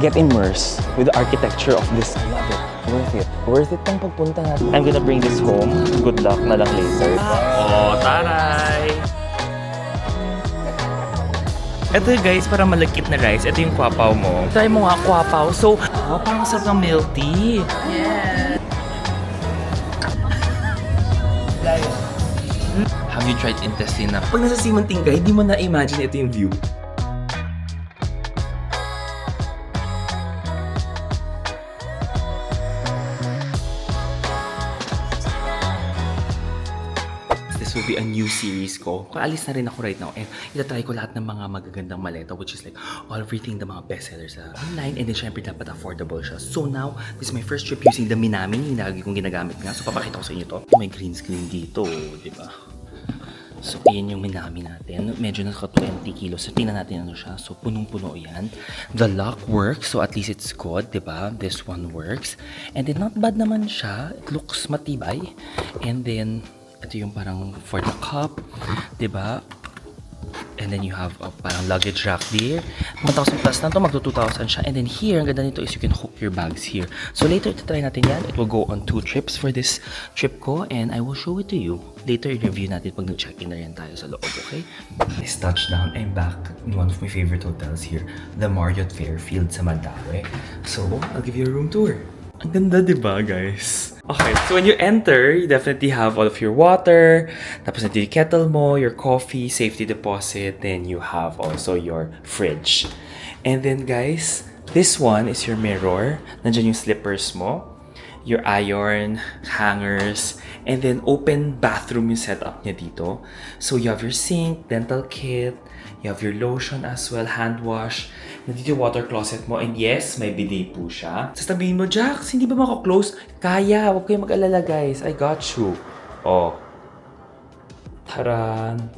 Get immersed with the architecture of this. I love it. Worth it. Worth it tong pagpunta natin. I'm gonna bring this home. Good luck na lang later. Oh, taray! Ito guys, parang malagkit na rice. Ito yung kwapaw mo. Try mo nga kwapaw. So, parang sarap ng milk tea. Yeah. Have you tried intestine na? Pag nasa Simanting ka, hindi mo na-imagine ito yung view. This will be a new series ko. Kaalis na rin ako right now and itatry ko lahat ng mga magagandang maleta, which is like everything, the mga bestsellers sa online, and then syempre dapat affordable siya. So now, this is my first trip using the Minami, yung lagi kong ginagamit nga. So papakita ko sa inyo to. May green screen dito, di ba? So, ayan yung Minami natin. Medyo naka 20 kilos. So, tingnan natin ano siya. So, punong-puno yan. The lock works. So, at least it's good, diba? This one works. And then, not bad naman siya. It looks matibay. And then, ito yung parang for the cup, diba? And then, you have a parang luggage rack there. 1,000 plus na to. Magto 2,000 siya. And then, here, ang ganda nito is you can hook your bags here. So, later, try natin yan. It will go on 2 trips for this trip ko. And I will show it to you. Later, i-review natin pag nag-check-in na rin tayo sa loob, okay? This touchdown, I'm back in one of my favorite hotels here, the Marriott Fairfield sa Mandaue. So, I'll give you a room tour. Ang ganda, diba, guys? Okay, so when you enter, you definitely have all of your water, tapos nandito yung kettle mo, your coffee, safety deposit, then you have also your fridge. And then, guys, this one is your mirror. Nandiyan yung slippers mo, your iron, hangers, and then open bathroom yung setup niya dito. So you have your sink, dental kit, you have your lotion as well, hand wash, nandito yung water closet mo, and yes, may bidet po siya. Sasabihin mo, Jax, hindi ba mako-close? Kaya, huwag kayong mag-alala guys, I got you. Oh. Taran.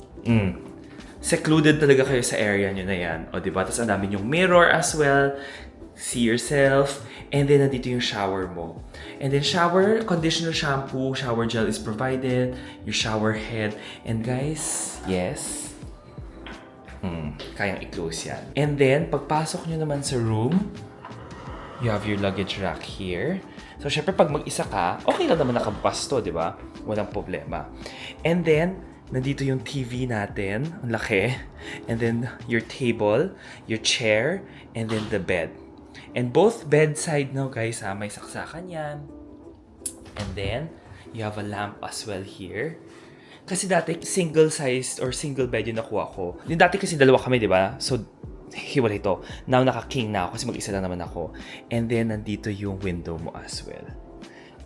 Secluded talaga kayo sa area nyo na yan. O diba? Tapos ang dami yung mirror as well. See yourself. And then, nandito yung shower mo. And then, shower, conditioner shampoo, shower gel is provided. Your shower head. And guys, yes. Kayang i-close yan. And then, pagpasok nyo naman sa room, you have your luggage rack here. So, syempre, pag mag-isa ka, okay lang naman nakabukas to, di ba? Walang problema. And then, nandito yung TV natin. Ang laki. And then, your table, your chair, and then the bed. And both bedside now, guys, may saksakan yan. And then, you have a lamp as well here. Kasi dati, single-sized or single bed yung nakuha ko. Yung dati kasi dalawa kami, di ba? So, hiwalay ito. Now, naka-king na ako kasi mag-isa lang naman ako. And then, nandito yung window mo as well.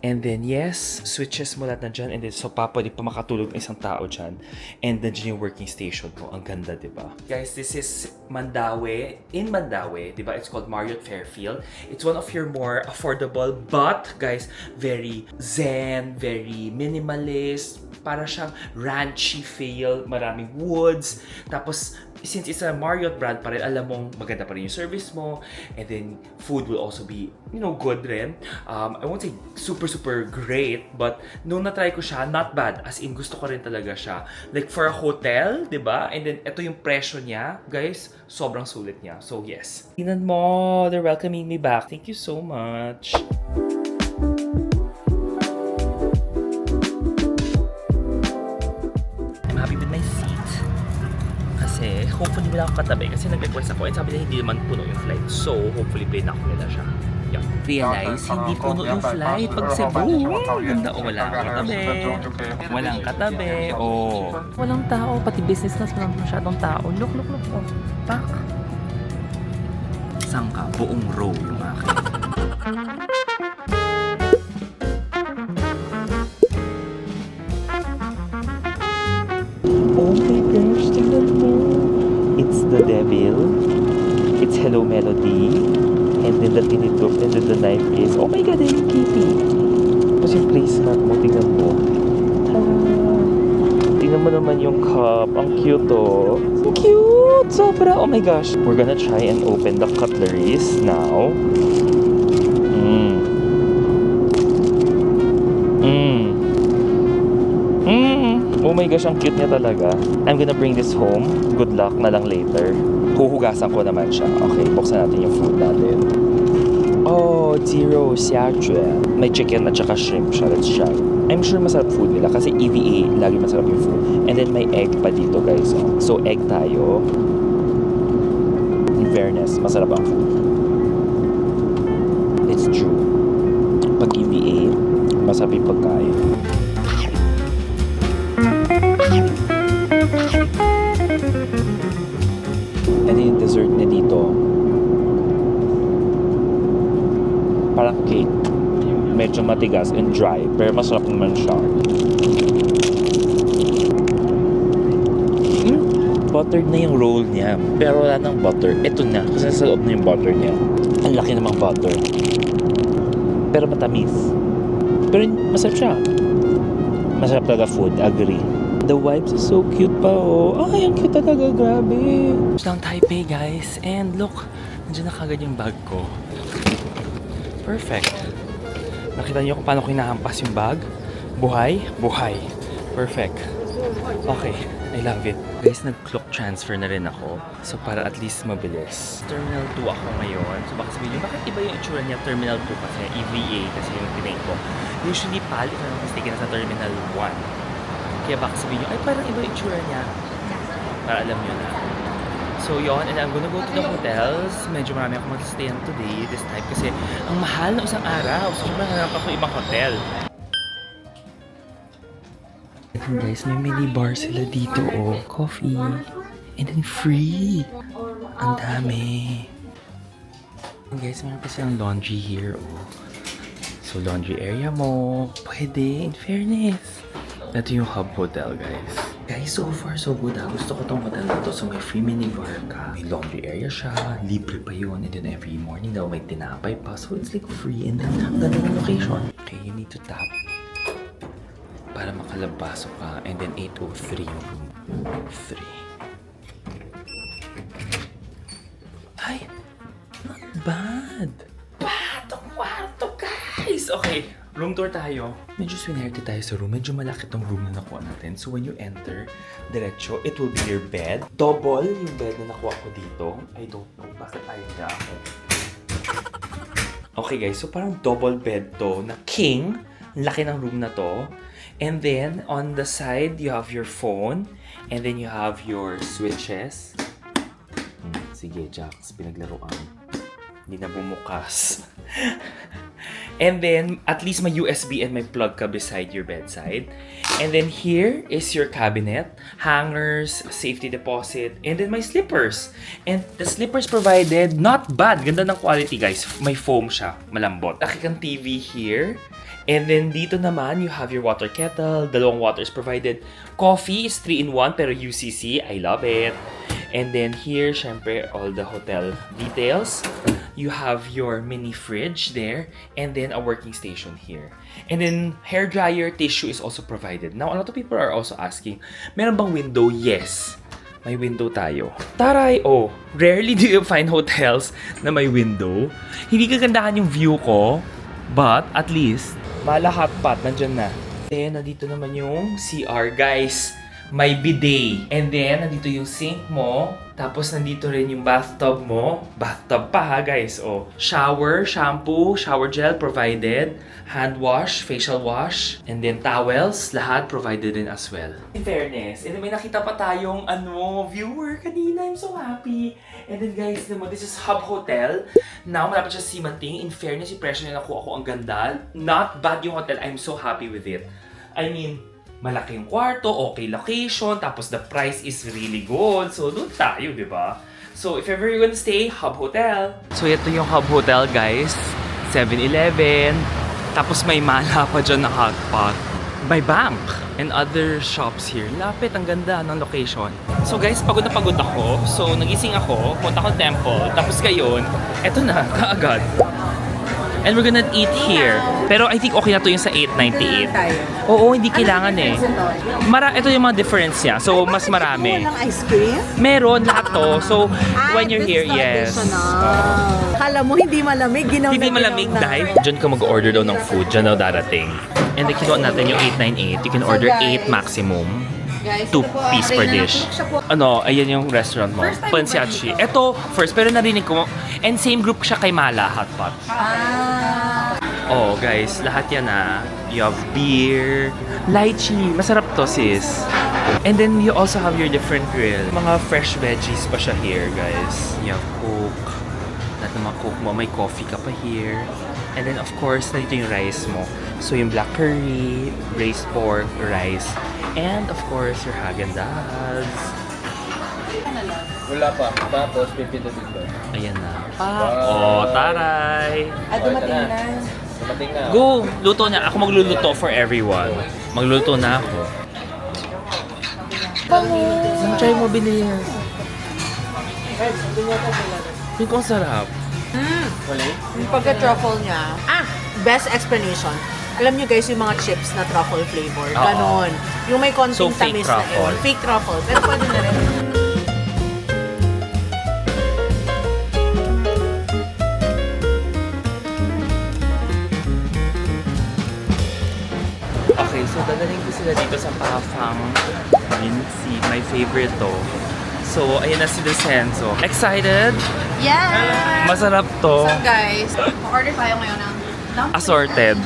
And then, yes, switches mo lahat na dyan. And then, so pwede pa makatulog ng isang tao dyan. And then, dyan yung working station mo. Ang ganda, di ba? Guys, this is Mandaue. In Mandaue, di ba? It's called Marriott Fairfield. It's one of your more affordable, but, guys, very zen, very minimalist. Para siyang ranchy feel. Maraming woods. Tapos, since it's a Marriott brand pa rin, alam mong maganda pa rin yung service mo. And then, food will also be, good rin. I won't say super great, but nung na-try ko siya, not bad. As in, gusto ko rin talaga siya. Like, for a hotel, di ba? And then, ito yung presyo niya. Guys, sobrang sulit niya. So, yes. Tingnan mo, they're welcoming me back. Thank you so much. I'm happy with my seat. Kasi, hopefully wala akong katabi. Kasi nag-request ako and sabi nila hindi naman puno yung flight. So, hopefully play na ako nila siya. Yeah. Realize, hindi puno yung flight pag Cebu. Ganda o walang katabi. Walang katabi. Oh. Walang tao. Pati business class walang masyadong tao. Look. Oh. Pak. Saan ka? Buong row yung akin. Oh my gosh, tingnan mo. It's the devil. It's Hello Melody. And then the tinidok, and then the knife is, oh my god, yung kitty. Tapos yung placemat mo, tingnan mo. Tingnan mo naman yung cup. Ang cute, oh. So cute! Sobra! Oh my gosh. We're gonna try and open the cutleries now. Oh my gosh, ang cute niya talaga. I'm gonna bring this home. Good luck na lang later. Huhugasan ko naman siya. Okay, buksan natin yung food natin. zero xiajuan. May chicken at saka shrimp siya. Let's try. I'm sure masarap food nila kasi EVA, lagi masarap yung food. And then may egg pa dito guys. So egg tayo. In fairness, masarap ang food. It's true. Pag EVA, masarap yung pagkain. And yung dessert na dito, parang cake. Medyo matigas and dry, pero masarap naman siya. Buttered na yung roll niya, pero wala nang butter. Ito na, kasi sa loob na yung butter niya. Ang laki namang butter. Pero matamis. Pero masarap siya. Masarap talaga food, agree. The vibes is so cute pa, oh. Ay, ang cute talaga, grabe. Lang Taipei, guys. And look, nandiyan na kagad yung bag ko. Perfect. Nakita niyo kung paano ko hinahampas yung bag? Buhay? Buhay. Perfect. Okay, I love it. Guys, nag-clock transfer na rin ako. So, para at least mabilis. Terminal 2 ako ngayon. So, baka sabihin niyo, bakit iba yung itsura niya? Terminal 2 kasi EVA kasi yung tinake ko. Usually, pal, if I'm not mistaken, sa Terminal 1. Kaya baka sabihin nyo, ay parang iba yung itsura niya. Para alam nyo na. So yon, and I'm gonna go to the hotels. Medyo marami ako mag-stayan today, this time. Kasi ang mahal na isang araw. So sobrang hanap ako ibang hotel. And guys, may mini bar sila dito, oh. Coffee. And then free. Ang dami. And guys, meron pa silang laundry here, oh. So laundry area mo. Pwede, in fairness. Ito yung Hub Hotel, guys. Guys, so far, so good ha. Gusto ko tong hotel na to. So, may free minibar ka. May laundry area siya. Libre pa yun. And then every morning daw may tinapay pa. So, it's like free. And then, ang ganda ng location. Okay, you need to tap para makalabasok ka. And then, 803 yung room. 3. Ay! Not bad! Batong kwarto, guys! Okay. Room tour tayo. Medyo swinerte tayo sa room. Medyo malaki tong room na nakuha natin. So when you enter, diretso, it will be your bed. Double yung bed na nakuha ko dito. I don't know bakit ayaw niya ako. Okay guys, so parang double bed to na king. Laki ng room na to. And then, on the side, you have your phone. And then you have your switches. Sige, Jax, pinaglaruan. Hindi na bumukas. And then, at least may USB and may plug ka beside your bedside. And then here is your cabinet, hangers, safety deposit, and then my slippers. And the slippers provided, not bad. Ganda ng quality, guys. May foam siya, malambot. Laki kang TV here. And then dito naman, you have your water kettle. Dalawang waters provided. Coffee is 3-in-1 pero UCC. I love it. And then here, syempre, all the hotel details. You have your mini fridge there, and then a working station here. And then, hair dryer, tissue is also provided. Now, a lot of people are also asking, meron bang window? Yes. May window tayo. Taray! Oh, rarely do you find hotels na may window. Hindi kagandahan yung view ko, but at least, mala hotpot, nandyan na. Then, nandito naman yung CR, guys. May bidet. And then, nandito yung sink mo. Tapos, nandito rin yung bathtub mo. Bathtub pa ha, guys. Oh. Shower, shampoo, shower gel provided. Hand wash, facial wash. And then, towels. Lahat provided din as well. In fairness, and then may nakita pa tayong viewer kanina. I'm so happy. And then, guys, this is Hub Hotel. Now, malapit siya sa Simanting. In fairness, yung presyo na nakuha ko ang ganda. Not bad yung hotel. I'm so happy with it. I mean, malaki yung kwarto, okay location, tapos the price is really good. So, doon tayo, di ba? So, if ever you're gonna stay, Hub Hotel. So, ito yung Hub Hotel, guys. 7-Eleven. Tapos may mala pa dyan na hotpot. May bank and other shops here. Lapit, ang ganda ng location. So, guys, pagod na pagod ako. So, nagising ako, punta ko temple. Tapos ngayon, eto na, kaagad. And we're gonna eat here. Pero I think okay na to yung sa 898. Oo, hindi kailangan eh. Ito yung mga difference niya. So, mas marami. Walang ice cream? Meron lahat to. So, when you're here, yes. Kala mo hindi malamig, ginaw Hindi malamig dahil dyan ka mag-order daw ng food. Dyan daw darating. And then, kinuha natin yung 898. You can order 8 maximum. Guys, 2 ito po, piece per Reyna na dish. Cook. Siya po. Ano, ayan yung restaurant mo. First time mo ba Pansiachi. dito? Ito, first, pero narinig ko. And same group siya kay Mala Hotpot. Oh, guys, lahat yan You have beer, lychee. Masarap to, sis. And then you also have your different grill. Mga fresh veggies pa siya here, guys. You have Coke. Lahat ng mga Coke mo. May coffee ka pa here. And then, of course, nandito yung rice mo. So, yung black curry, braised pork, rice. And, of course, your Häagen-Dazs. Wala pa. Tapos, pipindutin ko. Ayan na. Oh, taray! Dumating na. Dumating na. Go! Luto na. Ako magluluto for everyone. Magluluto na ako. Try mo, binili yan. Hindi ko ang sarap. Yung pagka-truffle niya, best explanation. Alam niyo guys, yung mga chips na truffle flavor, Oo. ganon. Yung may konting So, fake tamis na truffle. yun. Fake truffle. Pero pwede na rin. Okay, so dadalhin ko sila dito sa Pafang Vinci. My favorite to. So, ayan na si Desenzo. Excited? Yeah! Masarap to. So guys, order tayo ngayon ng dumpling. Assorted.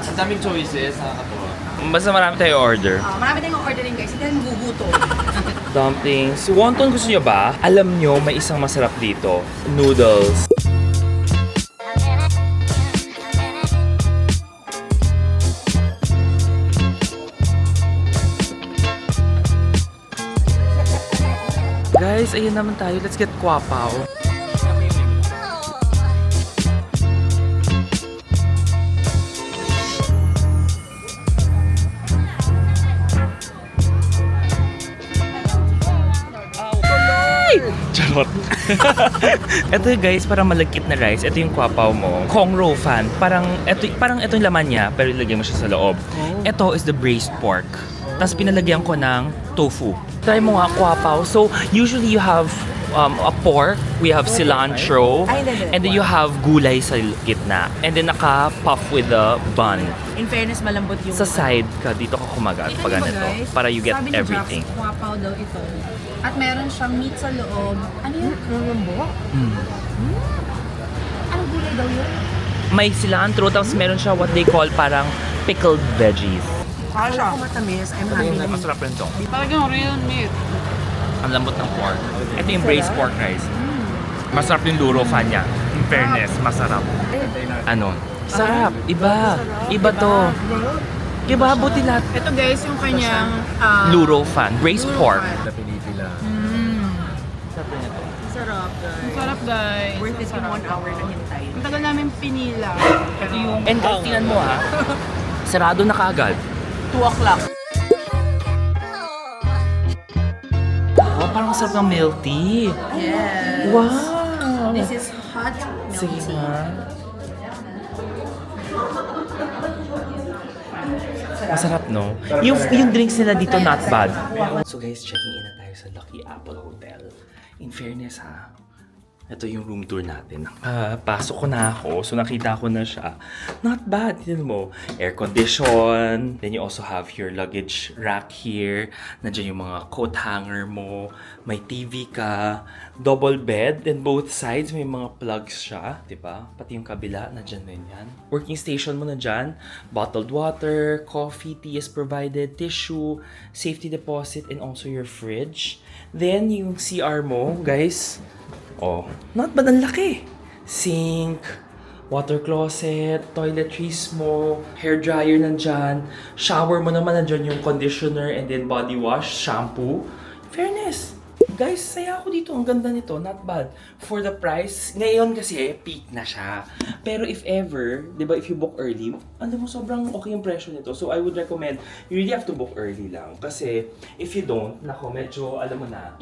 Ang daming choices, nakakatuwa. Basta marami tayo order. Marami tayong ordering guys, hindi tayo guguto. Dumplings. Wonton gusto nyo ba? Alam nyo, may isang masarap dito. Noodles. Guys, ayun naman tayo. Let's get kwapaw. Charot. Ito guys, parang malagkit na rice. Ito yung kwapaw mo. Kong roe fan. Parang ito yung laman niya, pero ilagay mo siya sa loob. Ito is the braised pork. Tapos pinalagyan ko ng tofu. Try mo nga kwapaw. So, usually you have a pork, we have cilantro, and then you have gulay sa gitna. And then naka-puff with the bun. In fairness, malambot yung... Sa side ka, dito ka kumagat pag ganito. Para you get everything. Sabi ni Jax, kwapaw daw ito. At meron siyang meat sa loob. Ano yun? Anong gulay daw yun? May cilantro, tapos meron siya what they call parang pickled veggies. Kala ko matamis, I'm happy. Masarap rin to. Talagang real meat. Ang lambot ng pork. Ito yung braised pork rice. Masarap yung luro fan niya. In fairness, masarap. Ano? Sarap. Iba. Iba to. Iba, buti lahat. Ito guys, yung kanyang... Luro fan. Braised pork. Na pinipila. Sarap, guys. Sarap guys. Worth it yung 1 hour na hintay. Ang tagal namin pinila. Ito yung... And guys, tingnan mo ha. Sarado na kaagad. 2 o'clock. Oh, parang sarap ng milk tea. Yes. Wow! This is hot milk Sige tea. nga. Masarap, no? Yung drinks nila dito, not bad. So guys, checking in na tayo sa Lucky Apple Hotel. In fairness ha, ito yung room tour natin. Pasok ko na ako, so nakita ko na siya. Not bad, tignan mo. Air condition, then you also have your luggage rack here. Nandiyan yung mga coat hanger mo. May TV ka. Double bed, then both sides may mga plugs siya, di ba? Pati yung kabila, nandiyan din yan. Working station mo nandiyan. Bottled water, coffee, tea is provided, tissue, safety deposit, and also your fridge. Then yung CR mo, guys, oh, not bad, ang laki. Sink, water closet, toiletries mo, hair dryer nandyan, shower mo naman nandyan yung conditioner and then body wash, shampoo. Fairness. Guys, saya ako dito. Ang ganda nito. Not bad. For the price, ngayon kasi peak na siya. Pero if ever, di ba, if you book early, alam mo, sobrang okay yung presyo nito. So I would recommend, you really have to book early lang. Kasi if you don't, nako, medyo, alam mo na,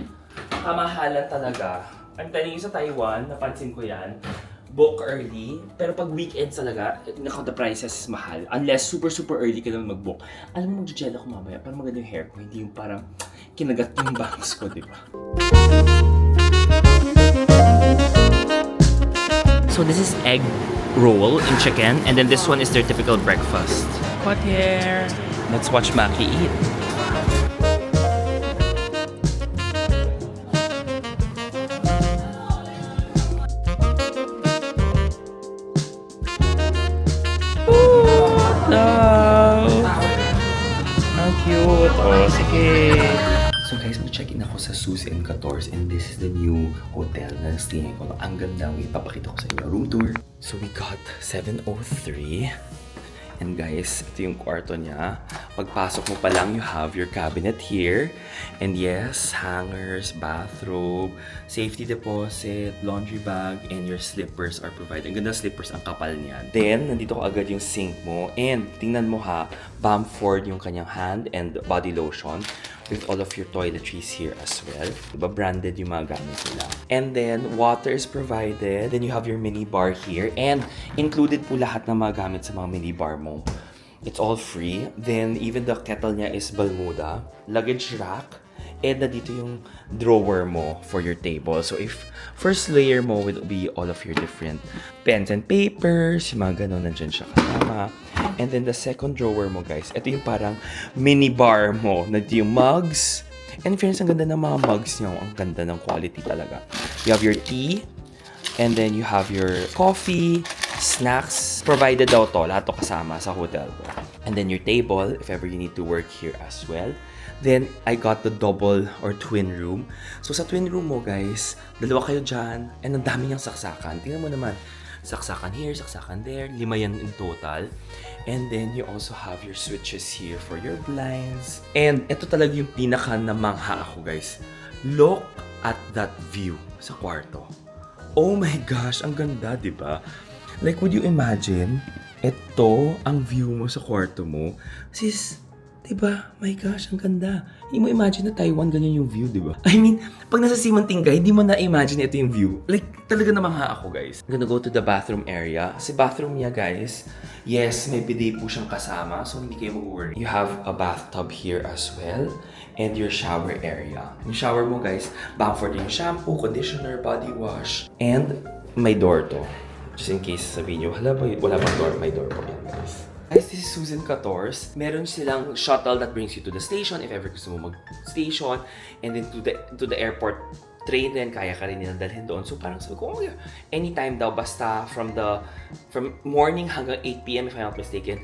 kamahalan talaga. I'm telling you, sa Taiwan, napansin ko yan, book early, pero pag weekends talaga, nako, the prices is mahal. Unless super early ka naman mag-book. Alam mo, mag-gel ako mamaya, para maganda yung hair ko, hindi yung parang kinagat yung bangs ko, di ba? So this is egg roll in chicken, and then this one is their typical breakfast. What here? Let's watch Maki eat. Love! Ang cute. Oh, sige. So guys, mag-check-in ako sa Sus and 14 and this is the new hotel na staying ko. Ang ganda. Ipapakita ko sa inyo. Room tour. So we got 703. And guys, ito yung kwarto niya. Pagpasok mo pa lang, you have your cabinet here. And yes, hangers, bathrobe, safety deposit, laundry bag, and your slippers are provided. Ang ganda ng slippers, ang kapal niyan. Then, nandito ko agad yung sink mo. And tingnan mo ha, Bamford yung kanyang hand and body lotion with all of your toiletries here as well. Diba? Branded yung mga gamit nila. And then, water is provided. Then you have your mini bar here. And included po lahat ng mga gamit sa mga mini bar mo. It's all free. Then, even the kettle niya is Bermuda. Luggage rack. And nandito yung drawer mo for your table. So, if first layer mo will be all of your different pens and papers, yung mga ganun, nandyan siya kasama. And then, the second drawer mo, guys, ito yung parang mini bar mo. Nandito yung mugs. And in fairness, ang ganda ng mga mugs niyo. Ang ganda ng quality talaga. You have your tea. And then, you have your coffee, snacks. Provided daw to. Lahat to kasama sa hotel ko. And then, your table, if ever you need to work here as well. Then, I got the double or twin room. So, sa twin room mo, guys, dalawa kayo dyan. And ang dami niyang saksakan. Tingnan mo naman. Saksakan here, saksakan there. 5 yan in total. And then, you also have your switches here for your blinds. And ito talaga yung pinaka namangha ako, guys. Look at that view sa kwarto. Oh my gosh, ang ganda, di ba? Like, would you imagine, ito ang view mo sa kwarto mo? Sis, diba? My gosh, ang ganda. Hindi mo imagine na Taiwan ganyan yung view, diba? I mean, pag nasa Simanting ka, hindi mo na-imagine ito yung view. Like, talaga namangha ako, guys. I'm gonna go to the bathroom area. Kasi bathroom niya, guys, yes, may bidet po siyang kasama. So, hindi kayo mag-worry. You have a bathtub here as well. And your shower area. Yung shower mo, guys, Bamford yung shampoo, conditioner, body wash. And may door to. Just in case sabihin nyo, hala ba, wala bang door? May door po yan, guys. Guys, this is Susan 14. Meron silang shuttle that brings you to the station if ever gusto mo mag-station. And then to the airport train din, kaya ka rin nilang dalhin doon. So parang sabi ko, oh, yeah. Anytime daw, basta from morning hanggang 8 p.m. if I'm not mistaken,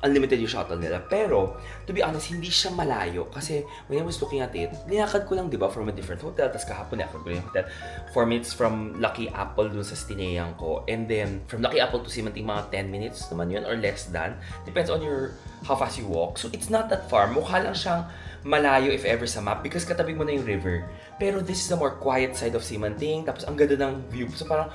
unlimited yung shuttle nila. Pero, to be honest, hindi siya malayo. Kasi, when I was looking at it, linakad ko lang, di ba, from a different hotel. Tapos kahapon, linakad ko yung hotel. 4 minutes from Lucky Apple dun sa stinayan ko. And then, from Lucky Apple to Simanting, mga 10 minutes naman yun, or less than. Depends on how fast you walk. So, it's not that far. Mukha lang siyang malayo if ever sa map because katabi mo na yung river. Pero this is the more quiet side of Simanting. Tapos, ang ganda ng view. So, parang,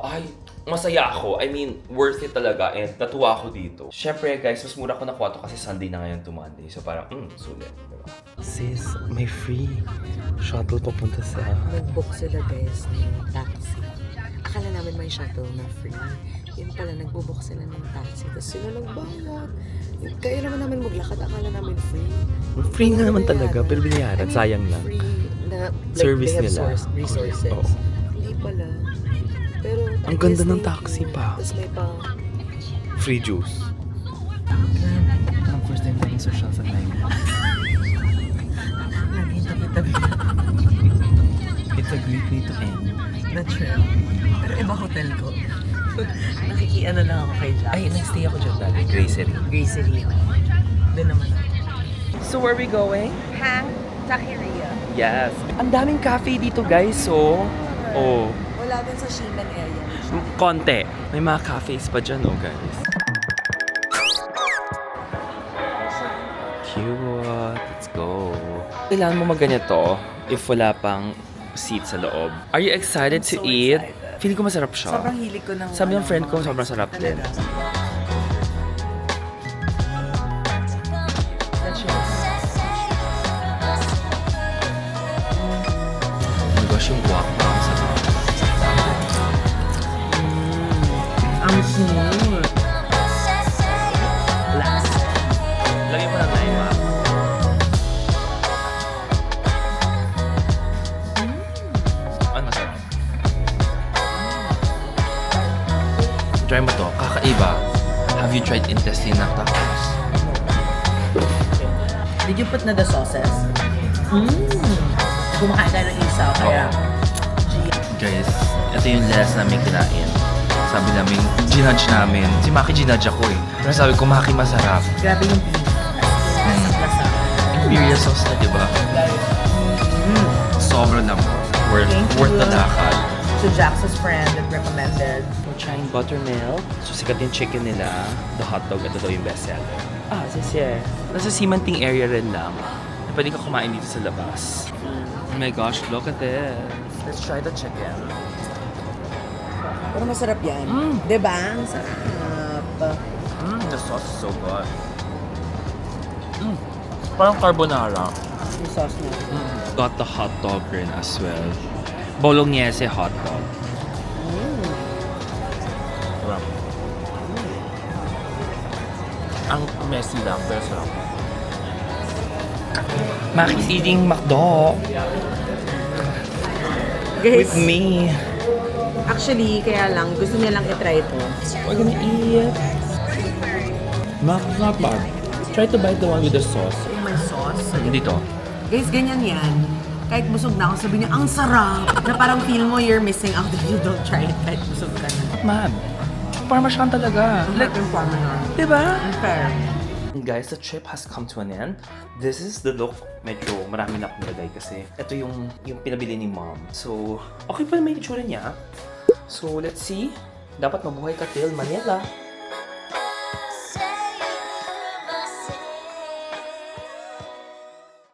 ay, masaya ako. I mean, worth it talaga and natuwa ako dito. Syempre guys, mas mura ko nakuha to kasi Sunday na ngayon to Monday. So parang, sulit. Diba? Sis, may free shuttle papunta sa... Nag-book sila guys ng taxi. Akala namin may shuttle na free. Yun pala, nagbo-book sila ng taxi. Tapos sila nagbayad. Kaya naman namin maglakad. Akala namin free. Free nga naman talaga, pero binayaran. Sayang lang. Free na, like, Service they have nila. Resources. Oo. Hindi pala. Pero, Ang ganda ng taxi pa. Tapos may pa... Free juice. Ang first time tayo social sa Taiwan. Laging tabi-tabi. It's a great way to end. That's true. Pero iba hotel ko. Nakikiano lang ako kay Jack. Ay, nag-stay ako dyan dati. Gracery. Gracery. Doon naman ako. So where are we going? Hang Taqueria. Yes. Ang daming cafe dito guys, so... Oh. Wala din sa Ximen area. Konti. May mga cafes pa dyan, oh guys. Cute. Let's go. Kailangan mo magganito if wala pang seat sa loob. Are you excited to eat? Excited. Feeling ko masarap siya. Sobrang hilig ko ng... Sabi ng friend ko, sobrang sarap din. Oh my gosh, yung guwak pa ang sarap. Ang smooth. Last. Lagyan mo ng lima. Ano masarap? Try mo to. Kakaiba. Have you tried intestine na tacos? Did you put na the sauces? Kumakain ka ng isaw, kaya... Guys, ito yung last namin kinain sa sabi namin, ginudge namin. Si Maki ginudge ako eh. Pero sabi ko, Maki masarap. Grabe yung beef. Lasa. Imperial sauce na, di ba? Sobrang lambot. Worth the lakad. To Jax's friend that recommended. We're trying buttermilk. So, sikat yung chicken nila. The hotdog, ito daw yung best seller. Sisye. Nasa Simanting area rin lang. Pwede ka kumain dito sa labas. Oh my gosh, look at this. Let's try the chicken. Pero masarap yan. Diba? Ang sarap. The sauce is so good. Parang carbonara. Yung sauce na. Got the hot dog rin as well. Bolognese hot dog. Sarap. Ang messy lang, pero sarap. Maki's eating McDo Guys, with me. actually, kaya lang, gusto niya lang itry ito. We're gonna eat. Mac, not bad. Try to bite the one with the sauce. Yung may sauce. Dito. Guys, ganyan yan. Kahit busog na ako, sabi niya, ang sarap! Na parang feel mo you're missing out if you don't try it kahit busog ka na. Man, parmesan talaga. Like yung parmesan. Diba? Fair. Guys, the trip has come to an end. This is the look. Medyo marami na akong nilagay kasi ito yung pinabili ni mom. So, okay pa naman yung itsura niya. So, let's see. Dapat mabuhay ka till Manila.